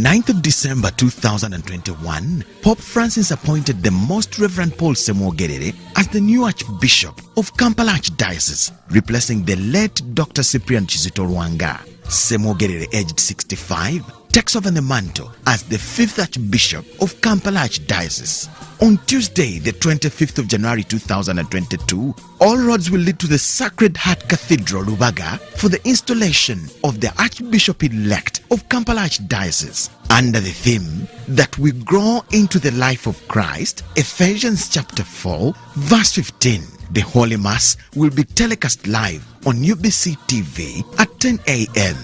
9th of December 2021, Pope Francis appointed the Most Reverend Paul Semwogerere as the new Archbishop of Kampala Archdiocese, replacing the late Dr. Cyprian Kizito Lwanga. Semwogerere, aged 65, takes over the mantle as the 5th Archbishop of Kampala Archdiocese. On Tuesday, the 25th of January 2022, all roads will lead to the Sacred Heart Cathedral, Lubaga, for the installation of the Archbishop-elect of Kampala Archdiocese. Under the theme that we grow into the life of Christ, Ephesians chapter 4, verse 15. The Holy Mass will be telecast live on UBC TV at 10 a.m.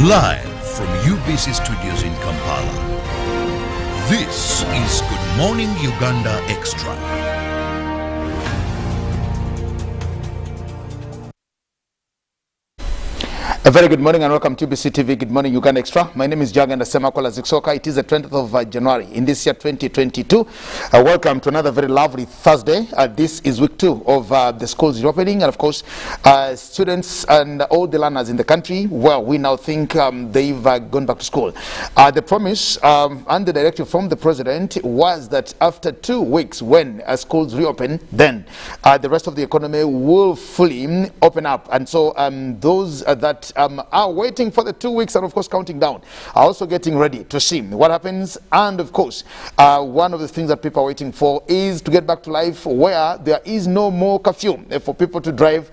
Live from UBC Studios in Kampala, this is Good Morning Uganda Extra. A very good morning and welcome to UBC TV Good Morning Uganda Extra. My name is Jaganda Semakola Ziksoka. It is the 20th of January in this year 2022. Welcome to another very lovely Thursday. This is week 2 of the schools reopening, and of course students and all the learners in the country, well, we now think they've gone back to school. The promise and the directive from the president was that after 2 weeks when schools reopen, then the rest of the economy will fully open up. And so those that are waiting for the 2 weeks and of course counting down are also getting ready to see what happens. And of course one of the things that people are waiting for is to get back to life where there is no more curfew for people to drive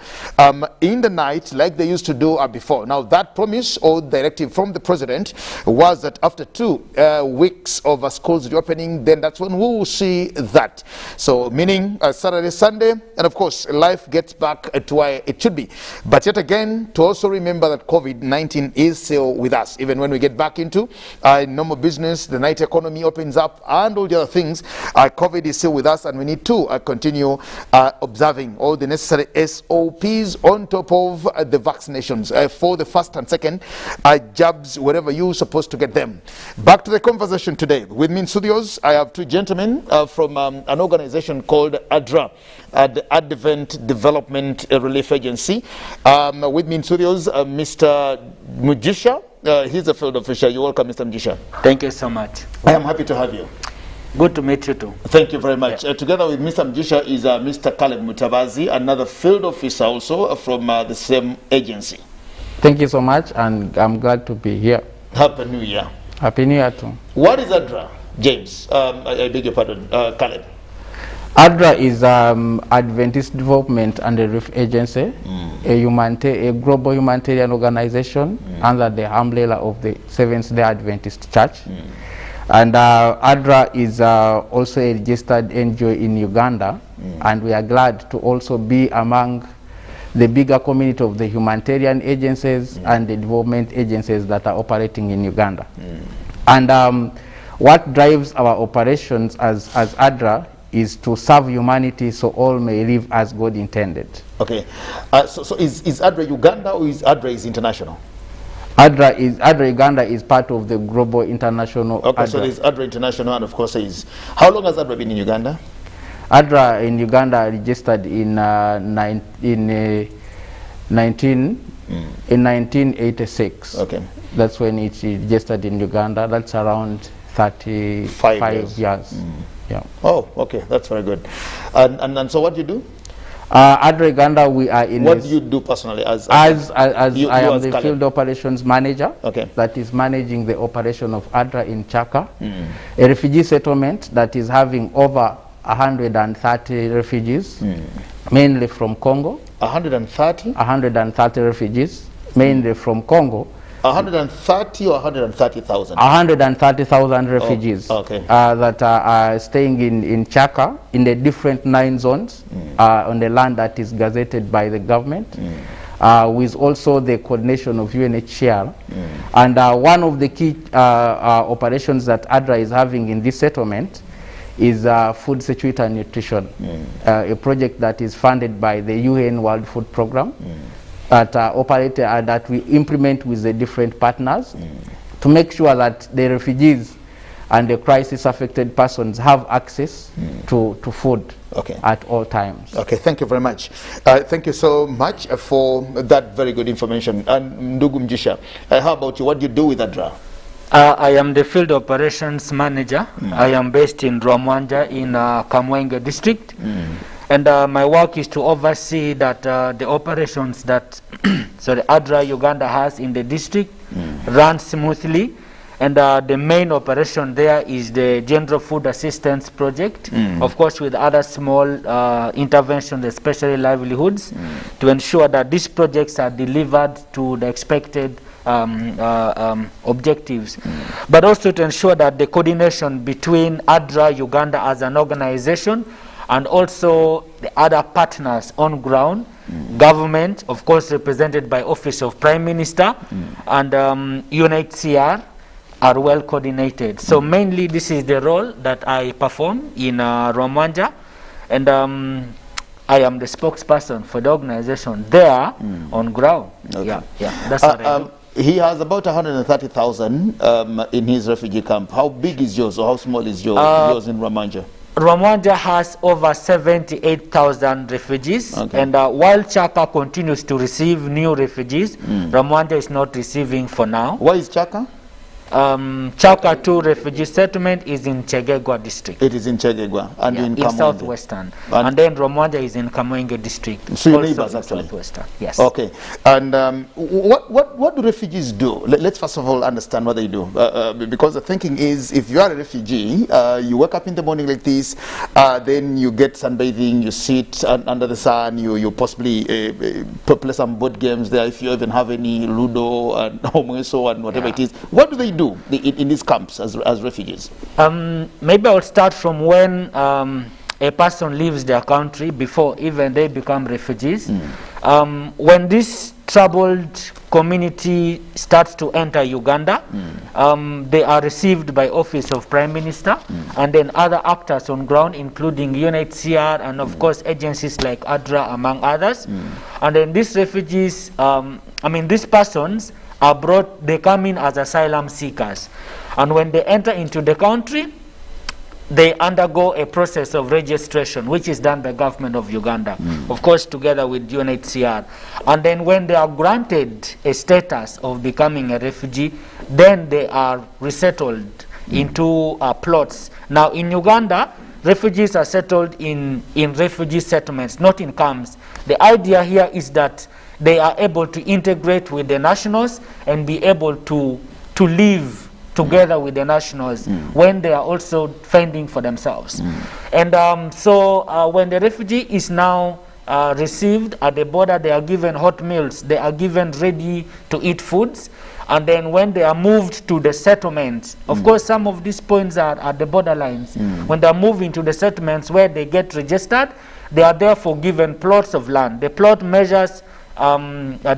in the night like they used to do before. Now that promise or directive from the president was that after 2 weeks of schools reopening, then that's when we will see that. So meaning Saturday, Sunday, and of course life gets back to where it should be. But yet again, to also remember that COVID-19 is still with us. Even when we get back into normal business, the night economy opens up and all the other things, COVID is still with us, and we need to continue observing all the necessary SOPs on top of the vaccinations for the first and second jabs, wherever you're supposed to get them. Back to the conversation today. With me in studios, I have 2 gentlemen from an organization called Adra, the Advent Development Relief Agency. With me in studios, Mr. Mujisha, he's a field official. You're welcome, Mr. Mujisha. Thank you so much. I am happy to have you. Good to meet you too. Thank you very much. Yeah. Together with Mr. Mujisha is Mr. Khalid Mutavazi, another field officer also from the same agency. Thank you so much, and I'm glad to be here. Happy New Year. Happy New Year too. What is Adra? James, I beg your pardon, Khalid. Adra is Adventist Development and Relief Agency, a global humanitarian organization under the umbrella of the Seventh-day Adventist Church. And Adra is also a registered NGO in Uganda, and we are glad to also be among the bigger community of the humanitarian agencies and the development agencies that are operating in Uganda. And what drives our operations as Adra is to serve humanity so all may live as God intended. Okay. So is Adra Uganda or is Adra is international? Adra Uganda is part of the global international. Okay, Adra. so there's Adra International, and of course is. How long has Adra been in Uganda? Adra in Uganda registered in 1986. Okay. That's when it registered in Uganda. That's around 35 years. Yeah. Oh, okay, that's very good. And so what do you do? Adra Uganda, we are in. What do you do personally as I am the Khalid. field operations manager. Okay. That is managing the operation of Adra in Chaka, a refugee settlement that is having over 130 refugees, mainly from Congo. 130? 130 refugees, mainly from Congo. 130 or 130,000? 130,000 refugees that are staying in Chaka in the different 9 zones on the land that is gazetted by the government, with also the coordination of UNHCR. And one of the key operations that Adra is having in this settlement is food security and nutrition, a project that is funded by the UN World Food Programme. That operate that we implement with the different partners to make sure that the refugees and the crisis-affected persons have access to food at all times. Okay, thank you very much. Thank you so much for that very good information. And Ndugu Mjisha, how about you? What do you do with Adra? I am the field operations manager. I am based in Rwamwanja in Kamwenge district. And my work is to oversee that the operations that Adra Uganda has in the district run smoothly. And the main operation there is the General Food Assistance Project, of course with other small interventions, especially livelihoods, to ensure that these projects are delivered to the expected objectives, but also to ensure that the coordination between Adra Uganda as an organization and also the other partners on ground, government, of course represented by Office of Prime Minister and UNHCR, are well coordinated. So mainly this is the role that I perform in Rwamwanja, and I am the spokesperson for the organization there on ground. Yeah, that's what I do. He has about 130,000 in his refugee camp. How big is yours, or how small is yours in Rwamwanja? Rwamwanja has over 78,000 refugees, and while Chaka continues to receive new refugees, Rwamwanja is not receiving for now. Why is Chaka? Chaka 2 Refugee Settlement is in Chegegwa district. It is in Chegegwa and in Kamwenge. Southwestern. And then Rwamwanja is in Kamwenge district. So your neighbors actually? Southwestern. Yes. Okay. And what do refugees do? Let's first of all understand what they do. Because the thinking is, if you are a refugee, you wake up in the morning like this, then you get sunbathing, you sit under the sun, you possibly play some board games there, if you even have any Ludo and Homeso and whatever it is. What do they do in these camps as refugees? Maybe I'll start from when a person leaves their country before even they become refugees. When this troubled community starts to enter Uganda, they are received by Office of Prime Minister and then other actors on ground, including UNHCR and of course agencies like Adra, among others. And then these refugees, these persons are brought, they come in as asylum seekers, and when they enter into the country, they undergo a process of registration, which is done by government of Uganda, of course together with UNHCR. And then when they are granted a status of becoming a refugee, then they are resettled into plots. Now in Uganda, refugees are settled in refugee settlements, not in camps. The idea here is that they are able to integrate with the nationals and be able to live together with the nationals when they are also fending for themselves. And so when the refugee is now received at the border, they are given hot meals, they are given ready to eat foods, and then when they are moved to the settlements, of course some of these points are at the borderlines. When they are moving to the settlements where they get registered, they are therefore given plots of land. The plot measures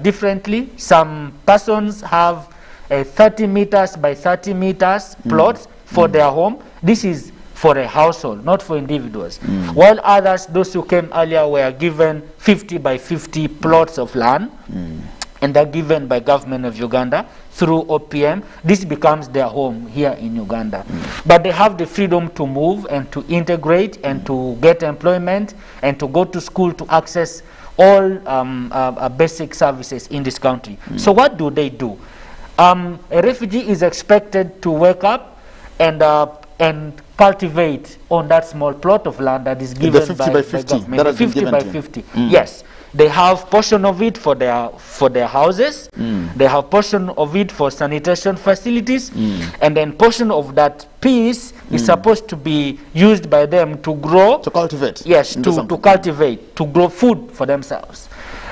differently. Some persons have a 30 meters by 30 meters plots for their home. This is for a household, not for individuals. While others, those who came earlier, were given 50 by 50 plots of land, and they're given by government of Uganda through OPM. This becomes their home here in Uganda. But they have the freedom to move and to integrate and to get employment and to go to school, to access all basic services in this country. So what do they do? A refugee is expected to wake up and cultivate on that small plot of land that is given the 50 by by 50 government. that has been 50 given by to you. 50. Yes. They have portion of it for their houses. They have portion of it for sanitation facilities, and then portion of that piece is supposed to be used by them to grow, to cultivate. Yes, to cultivate, to grow food for themselves.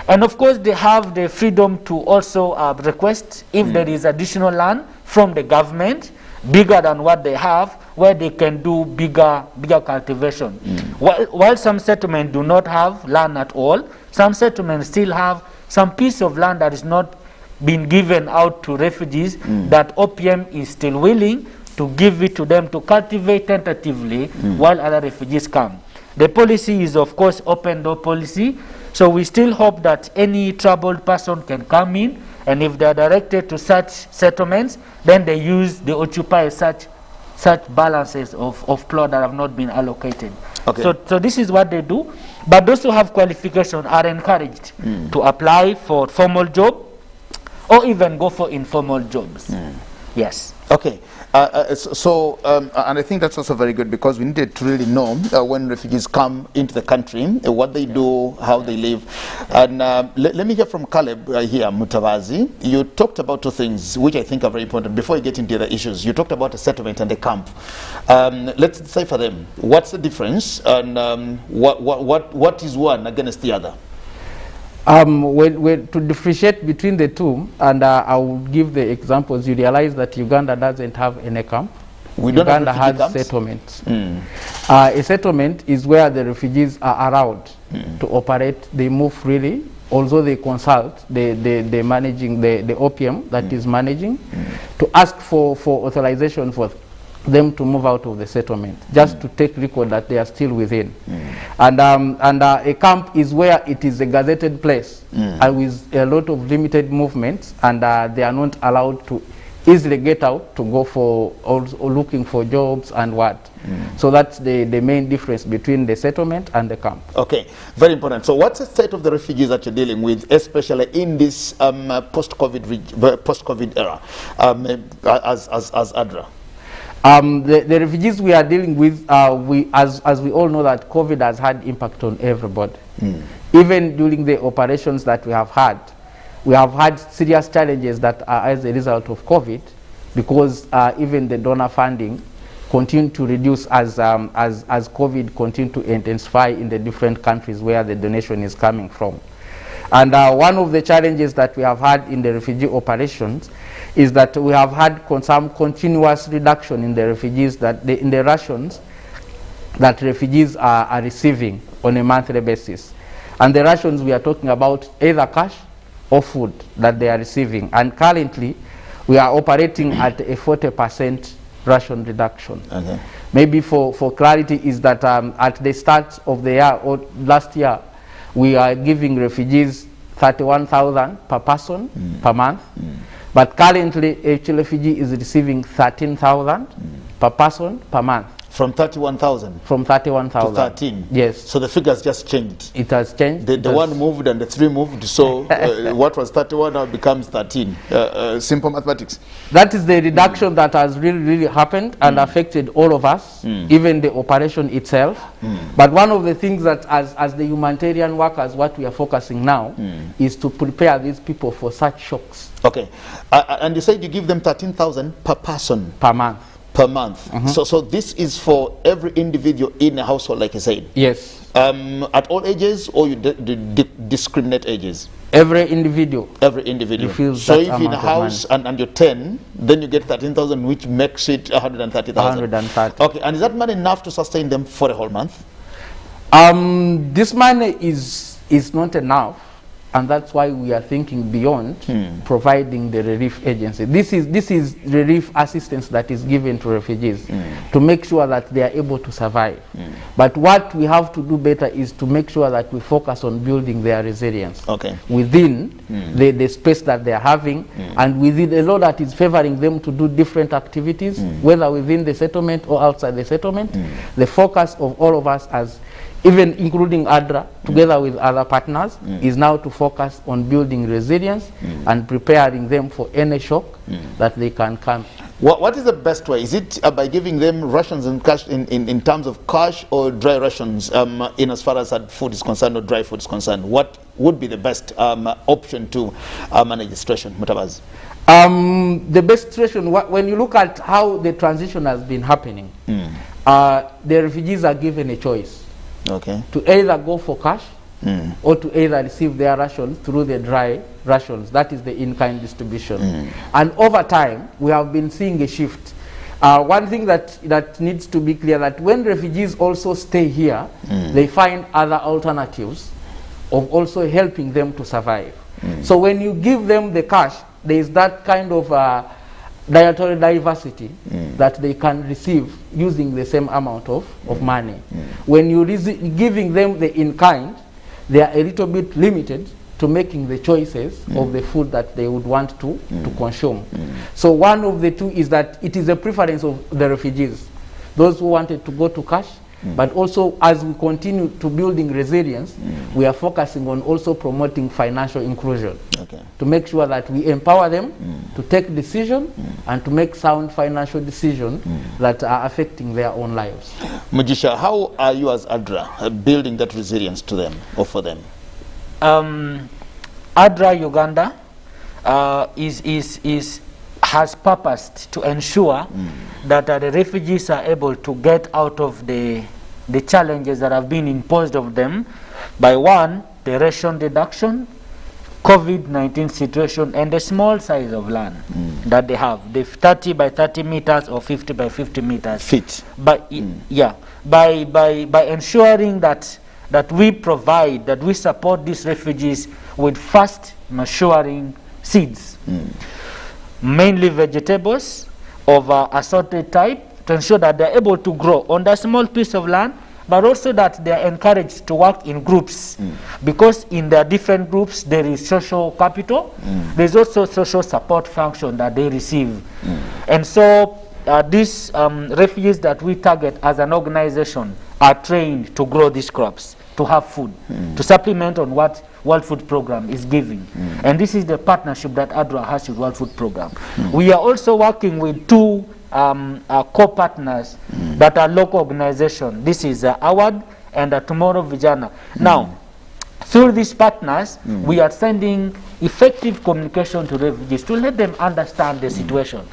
And of course, they have the freedom to also request if there is additional land from the government, bigger than what they have, where they can do bigger cultivation. While some settlements do not have land at all, some settlements still have some piece of land that is not been given out to refugees that OPM is still willing to give it to them to cultivate tentatively while other refugees come. The policy is of course open door policy, so we still hope that any troubled person can come in, and if they are directed to such settlements, then they occupy such such balances of plot that have not been allocated. Okay. So this is what they do. But those who have qualification are encouraged to apply for formal job or even go for informal jobs. Yes. Okay. And I think that's also very good, because we needed to really know when refugees come into the country, what they do, how they live. And let me hear from Khalid here, Mutavazi. You talked about two things which I think are very important. Before you get into the issues, you talked about a settlement and a camp. Let's decipher them. What's the difference, and what is one against the other? To differentiate between the two, and I will give the examples, you realize that Uganda doesn't have any camp. Uganda has settlements. A settlement is where the refugees are allowed to operate. They move freely, although they consult the managing, the OPM that is managing, to ask for authorization for them to move out of the settlement, just to take record that they are still within. And a camp is where it is a gazetted place and with a lot of limited movements, and they are not allowed to easily get out to go for or looking for jobs and what. So that's the main difference between the settlement and the camp. Okay, very important. So what's the state of the refugees that you're dealing with, especially in this post-COVID era, as Adra? The refugees we are dealing with, as we all know that COVID has had impact on everybody. Even during the operations that we have had serious challenges that are as a result of COVID, because even the donor funding continued to reduce as COVID continued to intensify in the different countries where the donation is coming from. And one of the challenges that we have had in the refugee operations is that we have had some continuous reduction in the refugees, in the rations that refugees are receiving on a monthly basis. And the rations we are talking about either cash or food that they are receiving. And currently, we are operating at a 40% ration reduction. Okay. Maybe for clarity is that at the start of the year or last year, we are giving refugees 31,000 per person per month. But currently, each refugee is receiving 13,000 per person per month. From 31,000? From 31,000. To 13? Yes. So the figures just changed? It has changed. The one moved and the three moved, so what was 31 now becomes 13. Simple mathematics. That is the reduction that has really happened and affected all of us, even the operation itself. But one of the things that as the humanitarian workers, what we are focusing now is to prepare these people for such shocks. Okay. And you said you give them 13,000 per person? Per month. Per month. So this is for every individual in a household, like you said? Yes. At all ages, or you discriminate ages? Every individual. Every individual. So if in a house and you're 10, then you get 13,000, which makes it 130,000. 130. Okay, and is that money enough to sustain them for a whole month? This money is not enough. And that's why we are thinking beyond providing the relief agency. This is relief assistance that is given to refugees to make sure that they are able to survive. But what we have to do better is to make sure that we focus on building their resilience within the space that they are having and within a law that is favoring them to do different activities, whether within the settlement or outside the settlement. The focus of all of us, as even including Adra, together with other partners, is now to focus on building resilience and preparing them for any shock that they can come. What is the best way? Is it by giving them rations and cash in terms of cash, or dry rations in as far as food is concerned or dry food is concerned? What would be the best option to manage the situation, Mutavazi? The best situation, when you look at how the transition has been happening, the refugees are given a choice. Okay. To either go for cash or to either receive their rations through the dry rations. That is the in-kind distribution. And over time, we have been seeing a shift. One thing that needs to be clear, that when refugees also stay here, they find other alternatives of also helping them to survive. So when you give them the cash, there is that kind of dietary diversity that they can receive using the same amount of money. When you're giving them the in-kind, they are a little bit limited to making the choices of the food that they would want to consume. So one of the two is that it is a preference of the refugees, those who wanted to go to cash, but also as we continue to building resilience, we are focusing on also promoting financial inclusion to make sure that we empower them to take decisions and to make sound financial decisions that are affecting their own lives. Mujisha, how are you as Adra building that resilience to them or for them? Adra Uganda has purposed to ensure that the refugees are able to get out of the challenges that have been imposed of them by one, the ration deduction, COVID-19 situation, and the small size of land that they have, the 30 by 30 meters or 50 by 50 meters. Feet. But by ensuring that we provide, that we support these refugees with fast maturing seeds, mainly vegetables of assorted type, to ensure that they're able to grow on that small piece of land, but also that they're encouraged to work in groups, because in their different groups there is social capital, there's also social support function that they receive. And so these refugees that we target as an organization are trained to grow these crops, to have food, to supplement on what World Food Program is giving. And this is the partnership that Adra has with World Food Program. We are also working with two co-partners that are local organizations. This is Awad and Tomorrow Vijana. Now, through these partners, we are sending effective communication to refugees to let them understand the situation.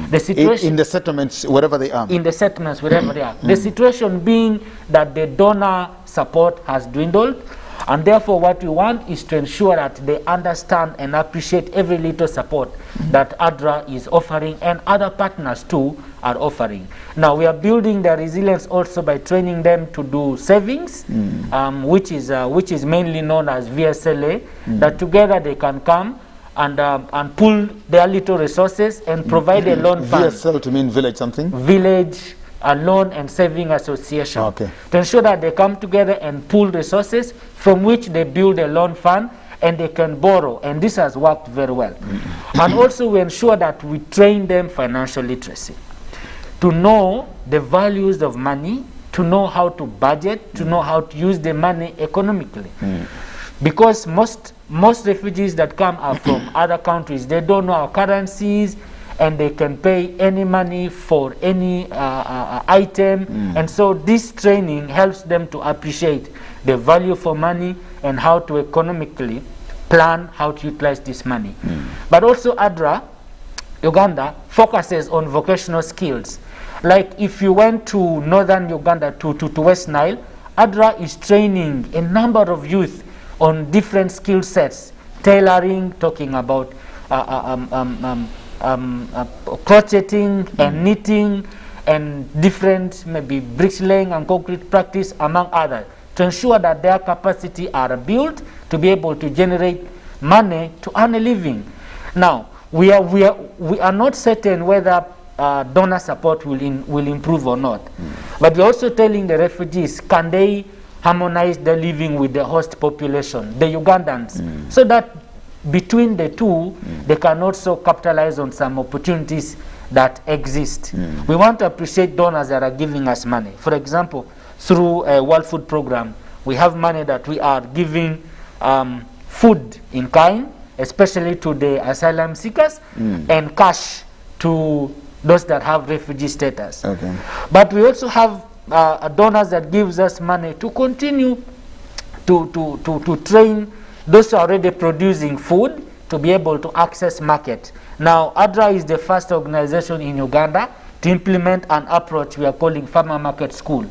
The situation in the settlements, wherever they are. In the settlements, wherever they are. The situation being that the donor support has dwindled, and therefore what we want is to ensure that they understand and appreciate every little support that Adra is offering and other partners too are offering. Now we are building their resilience also by training them to do savings, which is mainly known as VSLA, that together they can come and pool their little resources and provide a loan fund. VSL to mean village something? Village a loan and saving association, to ensure that they come together and pool resources from which they build a loan fund and they can borrow, and this has worked very well. And also we ensure that we train them financial literacy, to know the values of money, to know how to budget, to know how to use the money economically. Because most refugees that come are from other countries, they don't know our currencies, and they can pay any money for any item. And so this training helps them to appreciate the value for money and how to economically plan how to utilize this money. But also Adra Uganda focuses on vocational skills. Like if you went to northern Uganda, to West Nile, Adra is training a number of youth on different skill sets, tailoring, talking about crocheting and knitting and different maybe bricklaying and concrete practice, among others, to ensure that their capacity are built to be able to generate money to earn a living. Now we are not certain whether donor support will improve or not, but we're also telling the refugees, can they harmonize their living with the host population, the Ugandans, so that between the two, they can also capitalize on some opportunities that exist. We want to appreciate donors that are giving us money. For example, through a World Food Program, we have money that we are giving food in kind, especially to the asylum seekers, and cash to those that have refugee status. But we also have donors that gives us money to continue to train those who are already producing food to be able to access market. Now, Adra is the first organization in Uganda to implement an approach we are calling farmer market school.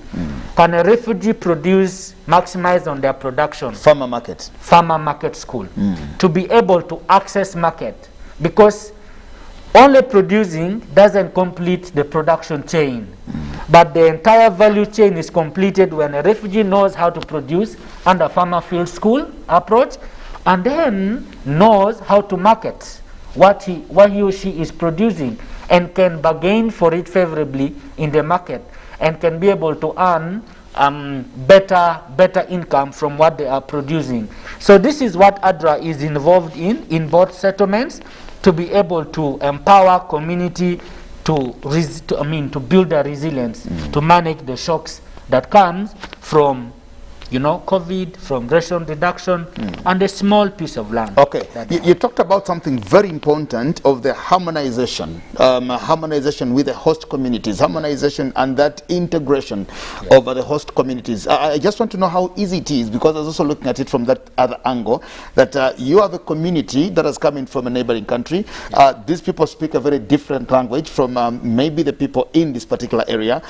Can a refugee maximize on their production? Farmer market. Farmer market school. To be able to access market, because only producing doesn't complete the production chain, but the entire value chain is completed when a refugee knows how to produce under farmer field school approach, and then knows how to market what he or she is producing, and can bargain for it favorably in the market, and can be able to earn better income from what they are producing. So this is what Adra is involved in both settlements, to be able to empower community to build their resilience, to manage the shocks that comes from COVID, from ration reduction, and a small piece of land. Okay, you talked about something very important of the harmonization, harmonization with the host communities, harmonization and that integration of the host communities. I just want to know how easy it is, because I was also looking at it from that other angle, that you have a community that has come in from a neighboring country. These people speak a very different language from maybe the people in this particular area.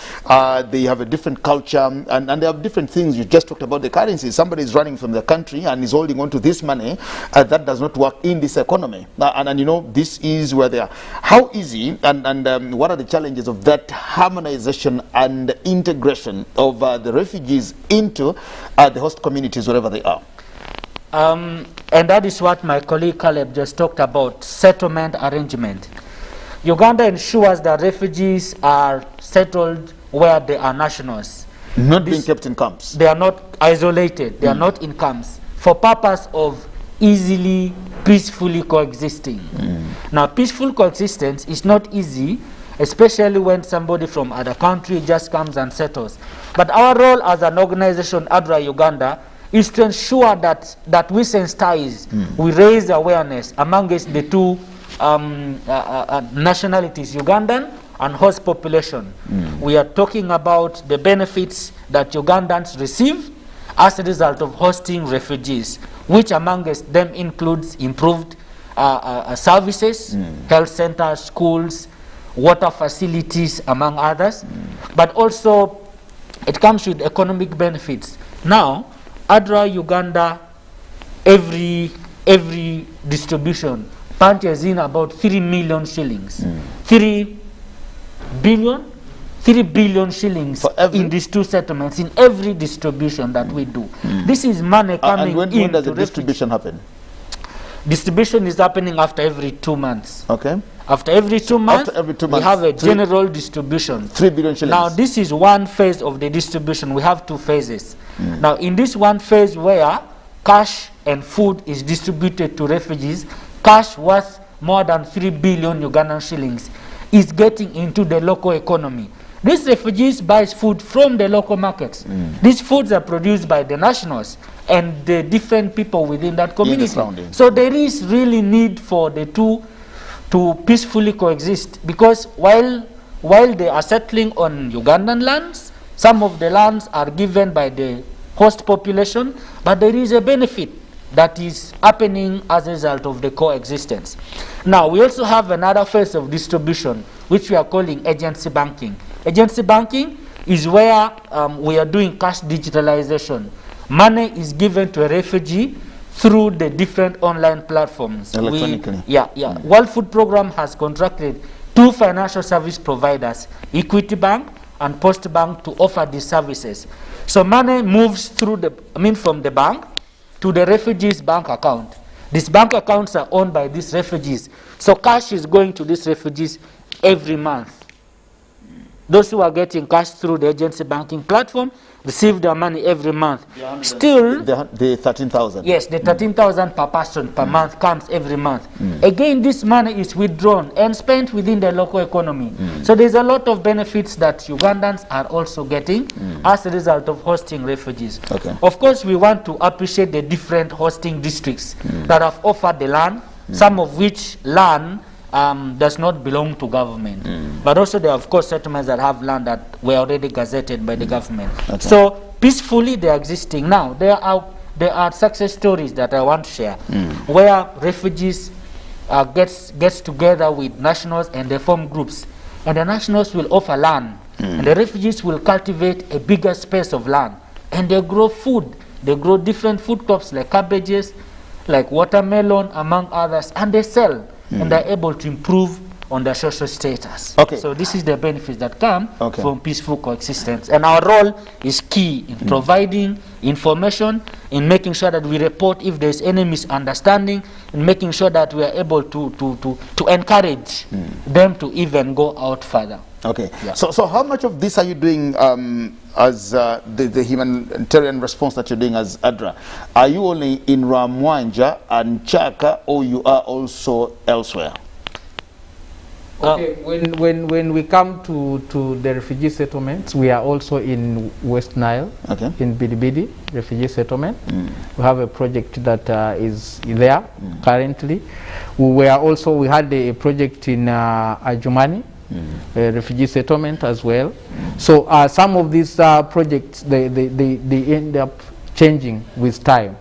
They have a different culture, and they have different things. You just talked about the currency. Somebody is running from the country and is holding on to this money. That does not work in this economy. And this is where they are. How easy and what are the challenges of that harmonization and integration of the refugees into the host communities wherever they are? And that is what my colleague Caleb just talked about, settlement arrangement. Uganda ensures that refugees are settled where they are nationals. Not being kept in camps. They are not isolated. They are not in camps for purpose of easily, peacefully coexisting. Now, peaceful coexistence is not easy, especially when somebody from other country just comes and settles. But our role as an organization, Adra Uganda, is to ensure that we sensitize, we raise awareness amongst the two nationalities, Ugandan and host population. We are talking about the benefits that Ugandans receive as a result of hosting refugees, which amongst them includes improved services, health centers, schools, water facilities, among others. But also it comes with economic benefits. Now, Adra Uganda, every distribution punches in about 3 million shillings. 3 billion shillings in these two settlements, in every distribution that we do. This is money coming in. And when does the distribution happen? Distribution is happening after every 2 months. Okay. After every 2 months, we have a 3 general distribution. 3 billion shillings. Now, this is one phase of the distribution. We have 2 phases. Now, in this one phase where cash and food is distributed to refugees, cash worth more than 3 billion Ugandan shillings is getting into the local economy. These refugees buy food from the local markets. These foods are produced by the nationals and the different people within that community. So there is really need for the two to peacefully coexist, because while they are settling on Ugandan lands, some of the lands are given by the host population, but there is a benefit that is happening as a result of the coexistence. Now, we also have another phase of distribution, which we are calling agency banking. Agency banking is where we are doing cash digitalization. Money is given to a refugee through the different online platforms. Electronically. World Food Program has contracted 2 financial service providers, Equity Bank and Post Bank, to offer these services. So money moves through from the bank to the refugees' bank account. These bank accounts are owned by these refugees. So cash is going to these refugees every month. Those who are getting cash through the agency banking platform receive their money every month. Still, the 13,000. Yes, the 13,000 per person per month comes every month. Again, this money is withdrawn and spent within the local economy. So there's a lot of benefits that Ugandans are also getting as a result of hosting refugees. Okay. Of course, we want to appreciate the different hosting districts that have offered the land, some of which land does not belong to government. But also there are, of course, settlements that have land that were already gazetted by the government. Okay. So peacefully they are existing. Now, there are success stories that I want to share, where refugees gets together with nationals and they form groups. And the nationals will offer land. And the refugees will cultivate a bigger space of land. And they grow food. They grow different food crops like cabbages, like watermelon, among others. And they sell. And they're able to improve on their social status. Okay. So this is the benefits that come from peaceful coexistence. And our role is key in providing information, in making sure that we report if there's any misunderstanding, in making sure that we are able to encourage them to even go out further. Okay. Yeah. So how much of this are you doing as the humanitarian response that you're doing as Adra? Are you only in Ramwanja and Chaka, or you are also elsewhere? Okay, when we come to the refugee settlements, we are also in West Nile, Okay. in Bidibidi refugee settlement. We have a project that is there currently. We had a project in Ajumani, a refugee settlement as well. So some of these projects, they end up changing with time.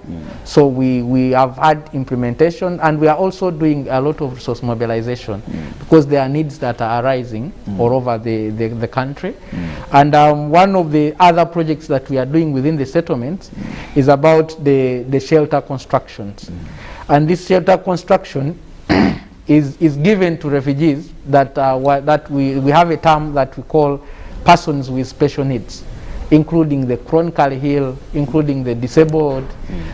So we have had implementation, and we are also doing a lot of resource mobilization because there are needs that are arising all over the country. And one of the other projects that we are doing within the settlements is about the shelter constructions. And this shelter construction is given to refugees that we have a term that we call persons with special needs, including the chronically ill, including the disabled.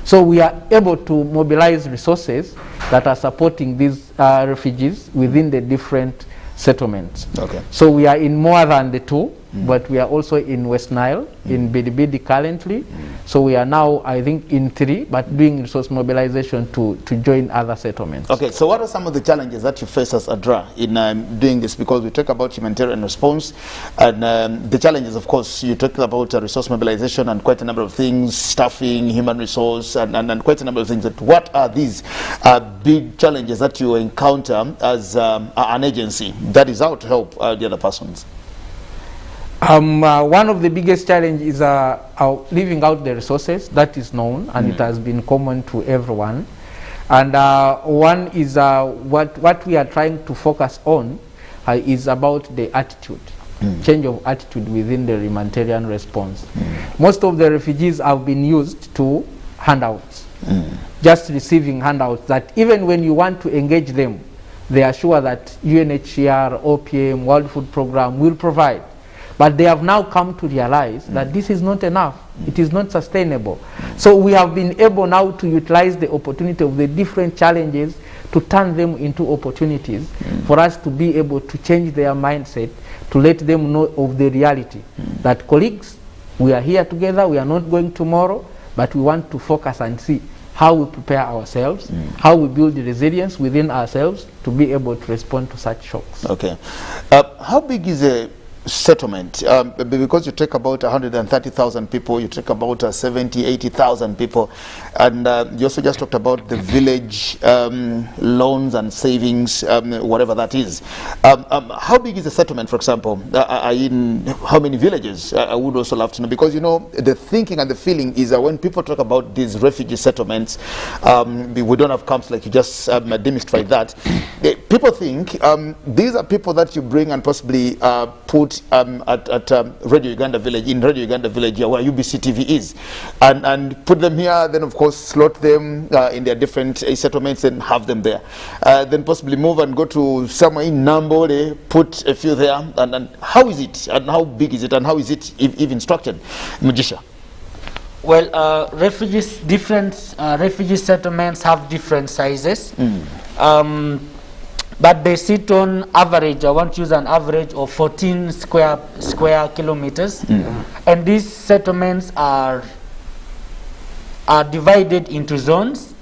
So we are able to mobilize resources that are supporting these refugees within the different settlements. Okay. So we are in more than the two, but we are also in West Nile, in Bidibidi currently. So we are now, I think, in 3, but doing resource mobilization to join other settlements. Okay, so what are some of the challenges that you face as Adra in doing this? Because we talk about humanitarian response, and the challenges, of course, you talked about resource mobilization and quite a number of things, staffing, human resource, and quite a number of things. What are these big challenges that you encounter as an agency that is out to help the other persons? One of the biggest challenges is leaving out the resources. That is known, and it has been common to everyone. And one is what we are trying to focus on is about the attitude, change of attitude within the humanitarian response. Most of the refugees have been used to handouts, just receiving handouts that even when you want to engage them, they are sure that UNHCR, OPM, World Food Programme will provide. But they have now come to realize that this is not enough. It is not sustainable. So we have been able now to utilize the opportunity of the different challenges to turn them into opportunities for us to be able to change their mindset, to let them know of the reality that, colleagues, we are here together, we are not going tomorrow, but we want to focus and see how we prepare ourselves, how we build the resilience within ourselves to be able to respond to such shocks. Okay. How big is a settlement? Because you talk about 130,000 people, you talk about 70, 80,000 people, and you also just talked about the village loans and savings, whatever that is. How big is the settlement, for example? In how many villages? I would also love to know, because you know the thinking and the feeling is that when people talk about these refugee settlements, we don't have camps like you just demystified that. People think these are people that you bring and possibly put at Radio Uganda Village, in Radio Uganda Village, where UBC TV is, and put them here, then of course slot them in their different settlements and have them there. Then possibly move and go to somewhere in Nambole, put a few there, and how is it, and how big is it, and how is it even structured? Mujisha. Well, different refugee settlements have different sizes. But they sit on average, I want to use an average of 14 square kilometers. And these settlements are divided into zones.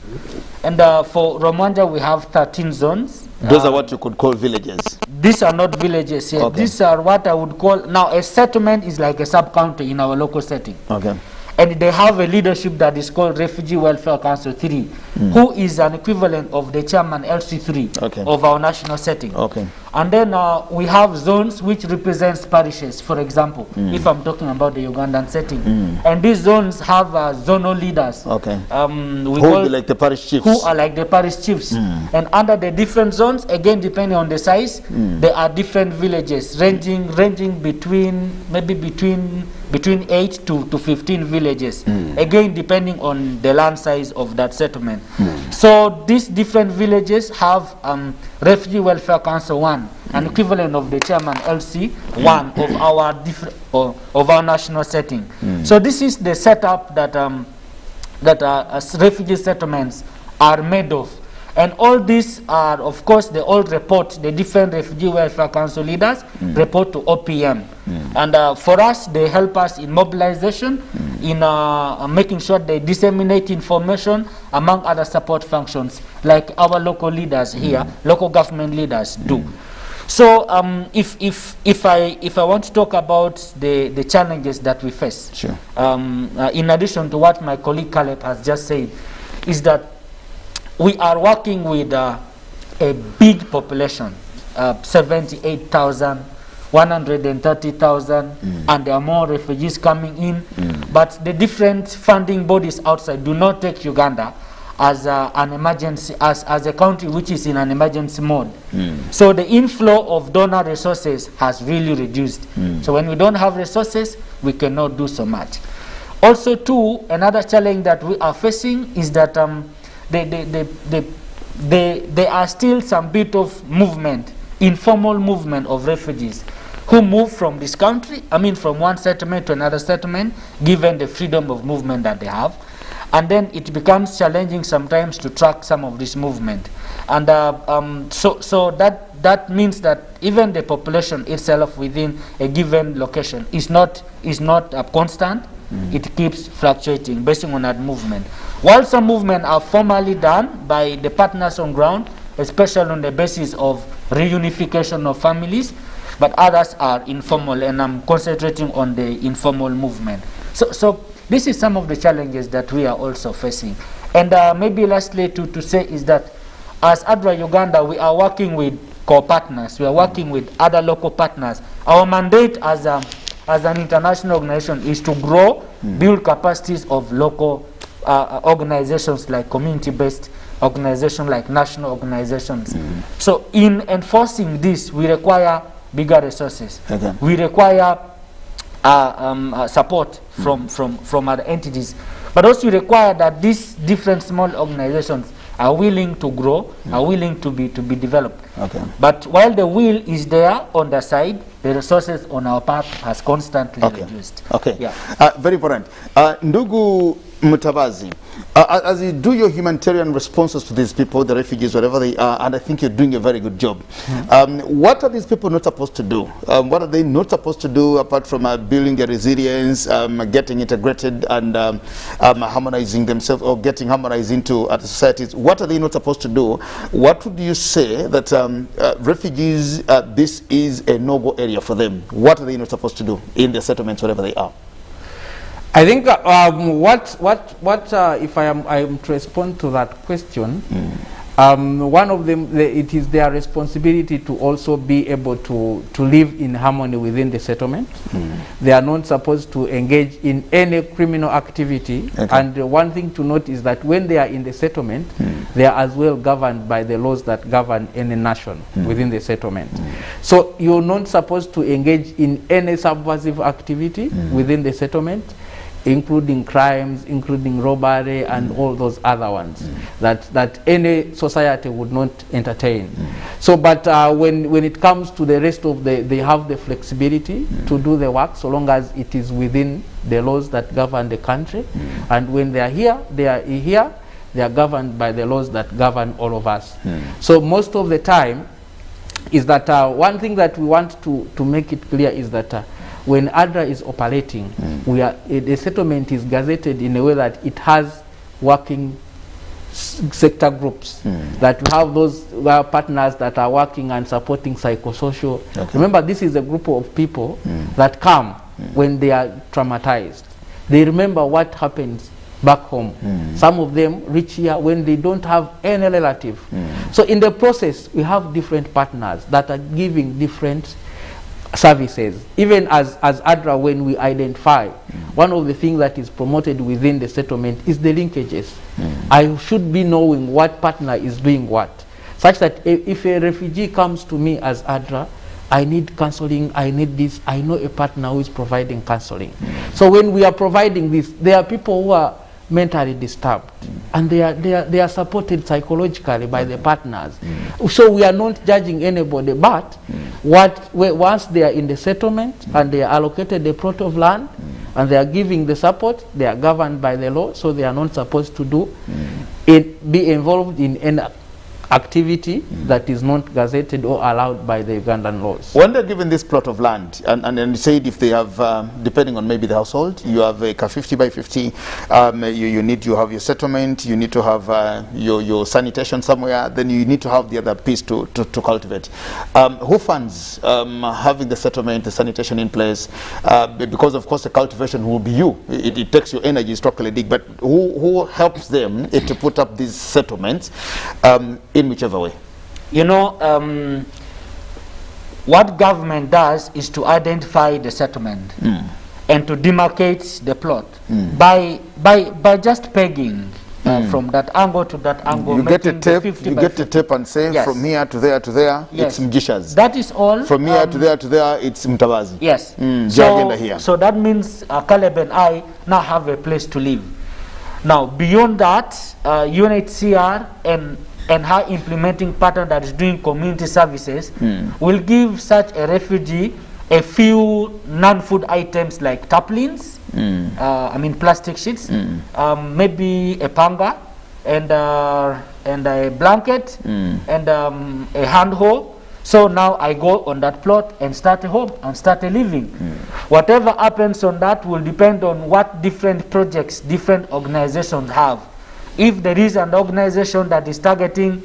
And for Ramwanja, we have 13 zones. Those are what you could call villages. These are not villages yet. Okay. These are what I would call, now a settlement is like a sub-county in our local setting. Okay. And they have a leadership that is called Refugee Welfare Council 3, who is an equivalent of the chairman LC3 of our national setting. Okay. And then we have zones which represents parishes, for example, if I'm talking about the Ugandan setting. And these zones have zonal leaders. Okay. Who will be like the parish chiefs. Who are like the parish chiefs. And under the different zones, again, depending on the size, there are different villages ranging between 8 to 15 villages, again depending on the land size of that settlement. So these different villages have Refugee Welfare Council 1, an equivalent of the chairman LC 1 of our national setting. So this is the setup that refugee settlements are made of. And all these are, of course, they all report, the different Refugee Welfare Council leaders report to OPM. And for us, they help us in mobilization, in making sure they disseminate information among other support functions, like our local leaders here, local government leaders do. So if I want to talk about the challenges that we face, Sure. In addition to what my colleague Caleb has just said, is that we are working with a big population, 78,000, 130,000, and there are more refugees coming in. But the different funding bodies outside do not take Uganda as an emergency, as a country which is in an emergency mode. So the inflow of donor resources has really reduced. So when we don't have resources, we cannot do so much. Also too, another challenge that we are facing is that there are still some bit of movement, informal movement of refugees who move from this country, I mean from one settlement to another settlement, given the freedom of movement that they have. And then it becomes challenging sometimes to track some of this movement. And so that means that even the population itself within a given location is not constant. It keeps fluctuating based on that movement. While some movements are formally done by the partners on ground, especially on the basis of reunification of families, but others are informal, and I'm concentrating on the informal movement. So this is some of the challenges that we are also facing. And maybe lastly to say is that as Adra Uganda, we are working with co-partners. We are working with other local partners. Our mandate as an international organization is to grow, build capacities of local organizations, like community-based organizations, like national organizations. So in enforcing this, we require bigger resources. We require support from other entities, but also require that these different small organizations are willing to grow, are willing to be developed. But while the will is there on the side, the resources on our part has constantly reduced. Very important. Ndugu Mutavazi, as you do your humanitarian responses to these people, the refugees, wherever they are, and I think you're doing a very good job. What are these people not supposed to do? What are they not supposed to do apart from building their resilience, getting integrated and harmonizing themselves, or getting harmonized into other societies? What are they not supposed to do? What would you say that refugees, this is a no-go area for them? What are they not supposed to do in their settlements, wherever they are? I think if I am to respond to that question, one of them, it is their responsibility to also be able to live in harmony within the settlement. They are not supposed to engage in any criminal activity. And one thing to note is that when they are in the settlement, they are as well governed by the laws that govern any nation within the settlement. So you're not supposed to engage in any subversive activity within the settlement, including crimes, including robbery, and all those other ones that any society would not entertain. So, but when it comes to the rest of they have the flexibility to do the work, so long as it is within the laws that govern the country. And when they are here, they are governed by the laws that govern all of us. So most of the time is that one thing that we want to make it clear is that when Adra is operating, the settlement is gazetted in a way that it has working sector groups, that we have those partners that are working and supporting psychosocial. Remember, this is a group of people that come when they are traumatized. They remember what happens back home. Some of them reach here when they don't have any relative. So in the process, we have different partners that are giving different services. Even as Adra, when we identify, one of the things that is promoted within the settlement is the linkages. I should be knowing what partner is doing what, such that if a refugee comes to me as Adra, I need counseling, I need this, I know a partner who is providing counseling. So when we are providing this, there are people who are mentally disturbed, and they are supported psychologically by the partners. So we are not judging anybody, but once they are in the settlement and they are allocated a plot of land and they are giving the support, they are governed by the law, so they are not supposed to be involved in any activity that is not gazetted or allowed by the Ugandan laws. When they're given this plot of land, and you said if they have, depending on maybe the household, you have a 50 by 50, you need to have your settlement, you need to have your sanitation somewhere, then you need to have the other piece to cultivate. Who funds having the settlement, the sanitation in place? Because of course the cultivation will be you. It takes your energy, structurally dig, but who helps them to put up these settlements in whichever way? You know, what government does is to identify the settlement and to demarcate the plot by just pegging from that angle to that angle. You get a tape. You get the tape and say from here to there to there. Yes. It's Mgishas. That is all. From here to there to there, it's Mutavazi. Yes. Here. So that means Caleb and I now have a place to live. Now beyond that, UNHCR and her implementing partner that is doing community services will give such a refugee a few non-food items like tarpaulins, I mean plastic sheets, maybe a panga and a blanket and a hand hoe. So now I go on that plot and start a home and start a living. Whatever happens on that will depend on what different projects, different organizations have. If there is an organization that is targeting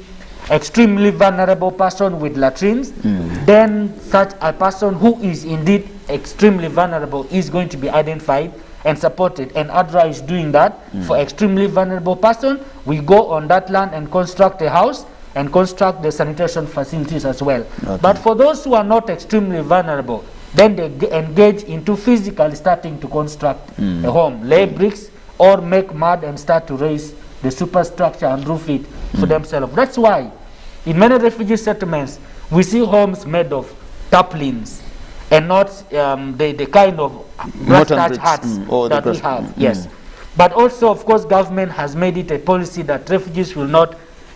extremely vulnerable person with latrines, then such a person who is indeed extremely vulnerable is going to be identified and supported. And Adra is doing that for extremely vulnerable person. We go on that land and construct a house and construct the sanitation facilities as well. But for those who are not extremely vulnerable, then they engage into physically starting to construct a home, lay bricks or make mud and start to raise the superstructure and roof it for themselves. That's why in many refugee settlements we see homes made of tarpaulins and not the kind of grass thatch huts that we have. Yes. But also, of course, government has made it a policy that refugees will not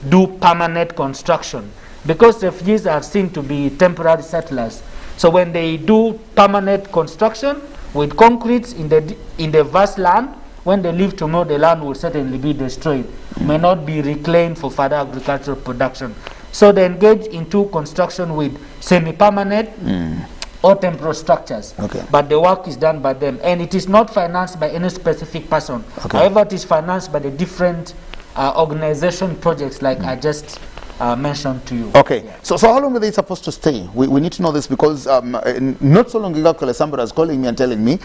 do permanent construction because refugees are seen to be temporary settlers. So when they do permanent construction with concrete in the vast land, when they leave tomorrow, the land will certainly be destroyed, may not be reclaimed for further agricultural production. So they engage into construction with semi-permanent or temporary structures. But the work is done by them, and it is not financed by any specific person. However, it is financed by the different organization projects like I just mentioned to you. So how long are they supposed to stay? We need to know this because not so long ago somebody was calling me and telling me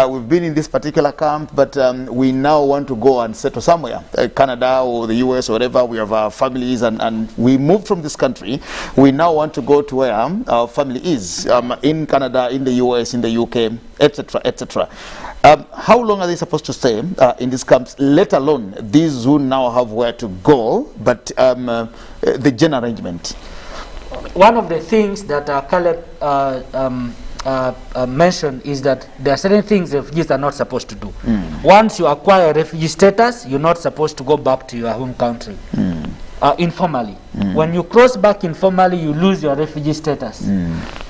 we've been in this particular camp, but we now want to go and settle somewhere, Canada or the US or whatever. We have our families and we moved from this country. We now want to go to where our family is, in Canada, in the US, in the UK, etc., etc. How long are they supposed to stay in these camps, let alone these who now have where to go, but the general arrangement? One of the things that Caleb mentioned is that there are certain things refugees are not supposed to do. Once you acquire refugee status, you're not supposed to go back to your home country informally. When you cross back informally, you lose your refugee status.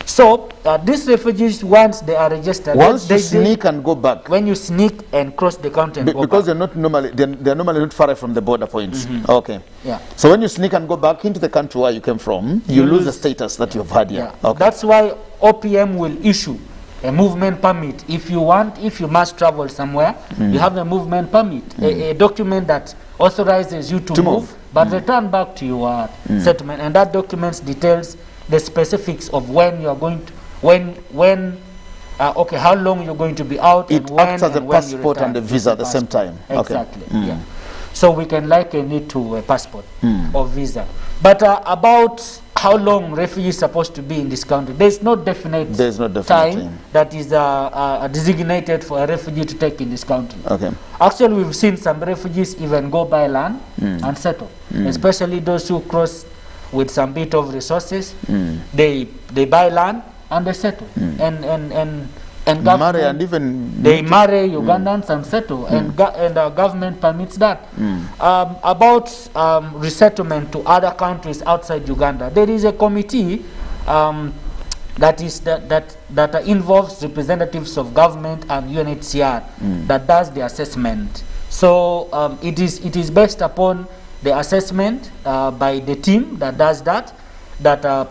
So these refugees, once they are registered, once they sneak and go back. When you sneak and cross the country and go because back. they're normally not far from the border points. Yeah. So when you sneak and go back into the country where you came from, you lose the status that you've had here. That's why OPM will issue a movement permit. If you must travel somewhere, you have a movement permit, a document that authorizes you to move, but return back to your settlement, and that document details the specifics of when you are going to, how long you're going to be out. It acts as a passport and a visa at the same time. Exactly. Yeah. So we can liken it to a passport or visa. But about how long refugees are supposed to be in this country, there's no definite time that is designated for a refugee to take in this country. Actually, we've seen some refugees even go by land and settle, especially those who cross with some bit of resources. They buy land and they settle, and marry and even they marry Ugandans and settle, and our government permits that. About resettlement to other countries outside Uganda, there is a committee that involves representatives of government and UNHCR that does the assessment. So it is based upon the assessment by the team that does that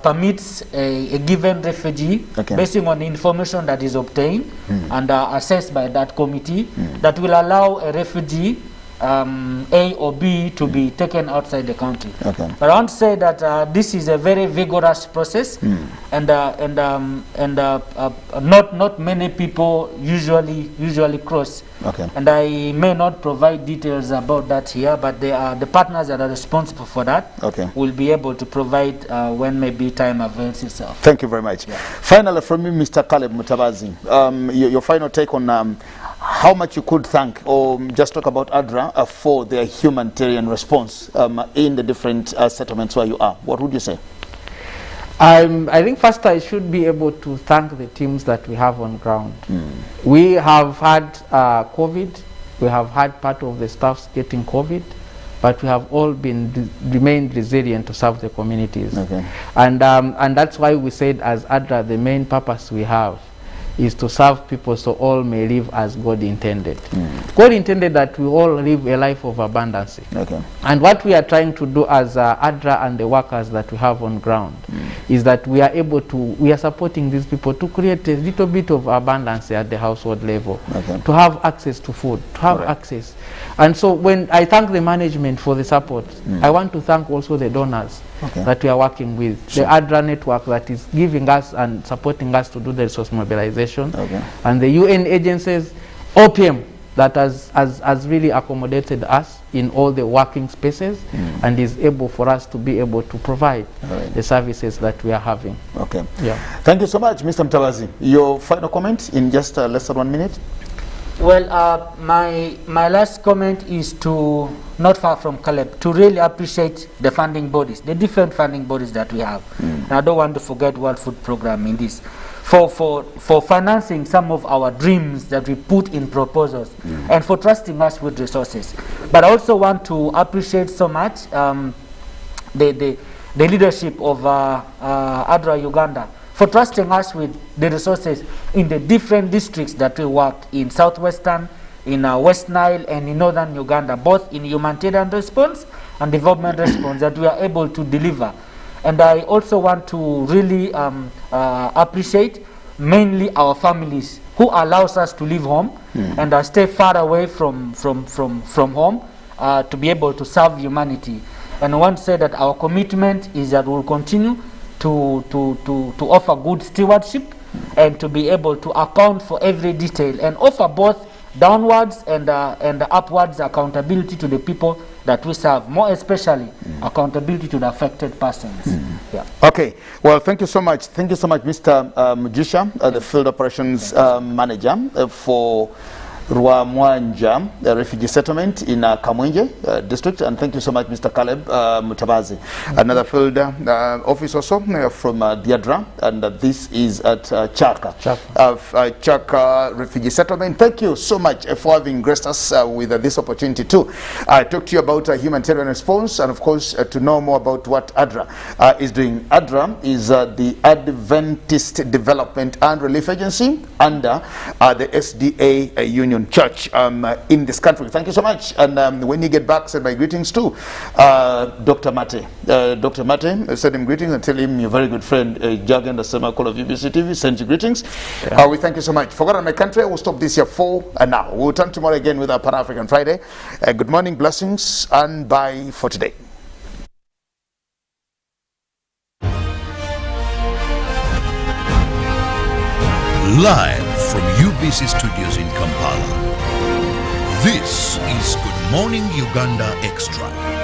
permits a given refugee, based on the information that is obtained and assessed by that committee, that will allow a refugee A or B to be taken outside the country. But I want to say that this is a very vigorous process, and not many people usually cross. And I may not provide details about that here, but the partners that are responsible for that will be able to provide when maybe time avails itself. Thank you very much. Finally, from you, Mr. Khalid Mutavazi, your final take on how much you could thank, or just talk about Adra for their humanitarian response in the different settlements where you are. What would you say? I think first I should be able to thank the teams that we have on ground. We have had COVID. We have had part of the staffs getting COVID, but we have all remained resilient to serve the communities. And that's why we said as Adra, the main purpose we have is to serve people so all may live as God intended. God intended that we all live a life of abundance. And what we are trying to do as Adra and the workers that we have on ground is that we are supporting these people to create a little bit of abundance at the household level, to have access to food, to have access. And so when I thank the management for the support, I want to thank also the donors that we are working with, the Adra network that is giving us and supporting us to do the resource mobilization, and the UN agencies, OPM, that has really accommodated us in all the working spaces and is able for us to be able to provide the services that we are having. Thank you so much, Mr. Mutavazi. Your final comment in just less than 1 minute? Well, my last comment is to, not far from Caleb, to really appreciate the funding bodies, the different funding bodies that we have. And I don't want to forget World Food Program in this, for financing some of our dreams that we put in proposals, and for trusting us with resources. But I also want to appreciate so much the leadership of Adra Uganda, for trusting us with the resources in the different districts that we worked in Southwestern, in West Nile, and in Northern Uganda, both in humanitarian response and development response, that we are able to deliver. And I also want to really appreciate mainly our families, who allows us to leave home and stay far away from home to be able to serve humanity. And I want to say that our commitment is that we'll continue to offer good stewardship and to be able to account for every detail and offer both downwards and upwards accountability to the people that we serve, more especially accountability to the affected persons. Okay, well, thank you so much. Thank you so much, Mr. Mujisha, the Field Operations Manager for Rwamwanja, the Refugee Settlement in Kamwenje District, and thank you so much, Mr. Khalid Mutavazi, another field office also from the Adra, and this is at Chaka Refugee Settlement. Thank you so much for having graced us with this opportunity to talk to you about humanitarian response, and of course to know more about what Adra is doing. Adra is the Adventist Development and Relief Agency under the SDA Union Church in this country. Thank you so much, and when you get back, send my greetings to Dr. Mate. Dr. Mate, send him greetings and tell him your very good friend Jagenda Semakol of UBC TV sends you greetings. We thank you so much. Forgotten my country, we'll stop this here for now. We'll turn tomorrow again with our Pan-African Friday. Good morning, blessings, and bye for today. Live from UBC Studios in Kampala, this is Good Morning Uganda Extra.